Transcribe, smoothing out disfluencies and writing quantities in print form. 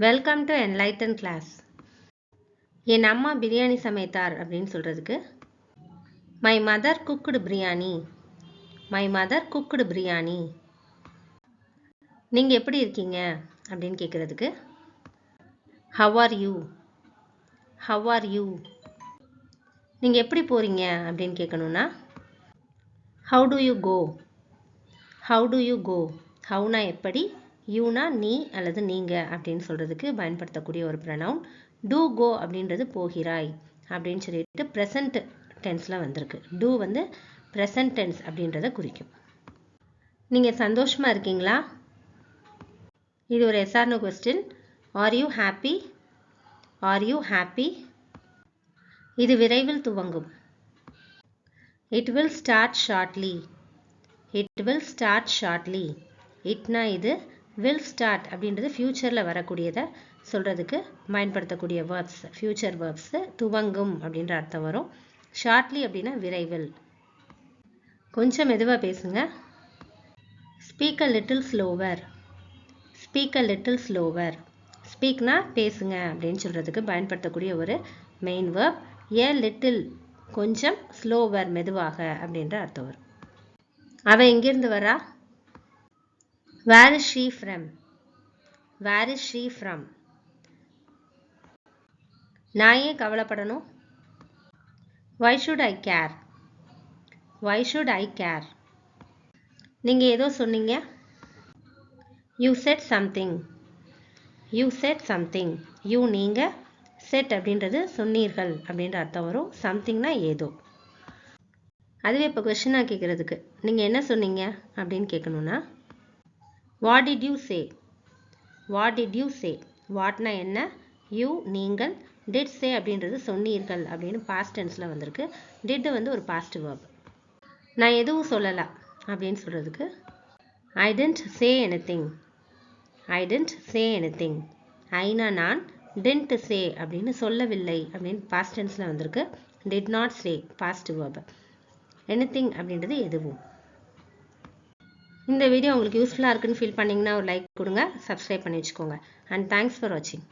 Welcome to enlighten class. என் அம்மா பிரியாணி சமைத்தார் அப்படின்னு சொல்றதுக்கு My mother cooked biryani. My mother cooked biryani. நீங்க எப்படி இருக்கீங்க அப்படின்னு கேக்குறதுக்கு How are you? How are you? நீங்க எப்படி போறீங்க அப்படின்னு கேட்கணும்னா How do you go? How do you go? Howனா எப்படி, youனா நீ அல்லது நீங்க அப்படின்னு சொல்றதுக்கு பயன்படுத்தக்கூடிய ஒரு pronoun. Do go அப்படின்றது போகிறாய் அப்படின்னு சொல்லிட்டு present tenseல வந்திருக்கு. Do வந்து present tense அப்படின்றத குறிக்கும். நீங்க சந்தோஷமா இருக்கீங்களா? இது ஒரு yes or no question. Are you happy? Are you happy? இது விரைவில் துவங்கும். It will start shortly. It will start shortly. Itனா இது, will start அப்படின்றது futureல வரக்கூடியதை சொல்றதுக்கு பயன்படுத்தக்கூடிய verbs, future verbs. துவங்கும் அப்படின்ற அர்த்தம் வரும். Shortly அப்படின்னா விரைவில். கொஞ்சம் மெதுவா பேசுங்க. Speak a little slower. Speak a little slower. Speakனா பேசுங்க அப்படின்னு சொல்றதுக்கு பயன்படுத்தக்கூடிய ஒரு main verb. A little கொஞ்சம், slower மெதுவாக அப்படின்ற அர்த்தம் வரும். அவ எங்கிருந்து வரா? Where is she from? Where is she from? நான் ஏன் கவலைப்படணும்? Why should I care? Why should I care? நீங்க ஏதோ சொன்னீங்க. You said something. You said something. You நீங்க, said அப்படின்றது சொன்னீர்கள் அப்படின்ற அர்த்தம் வரும். somethingனா ஏதோ. அதுவே இப்போ கொஸ்டினாக கேட்குறதுக்கு நீங்கள் என்ன சொன்னீங்க அப்படின்னு கேட்கணும்னா What did you say? What did you say? Whatனா என்ன, you நீங்கள், did say அப்படின்றது சொன்னீர்கள் அப்படின்னு past tenseல வந்திருக்கு. did வந்து ஒரு past verb. நான் எதுவும் சொல்லலை அப்படின்னு சொல்கிறதுக்கு I didn't say anything. I didn't say anything. Aina நான், didn't say அப்படின்னு சொல்லவில்லை அப்படின்னு past tenseல வந்திருக்கு. did not say past verb. anything அப்படின்றது எதுவும். இந்த வீடியோ உங்களுக்கு யூஸ்ஃபுல்லாக இருக்குன்னு ஃபீல் பண்ணிங்கன்னா ஒரு லைக் கொடுங்க, சப்ஸ்கிரைப் பண்ணி வச்சுக்கோங்க. அண்ட் தேங்க்ஸ் ஃபார் வாட்சிங்.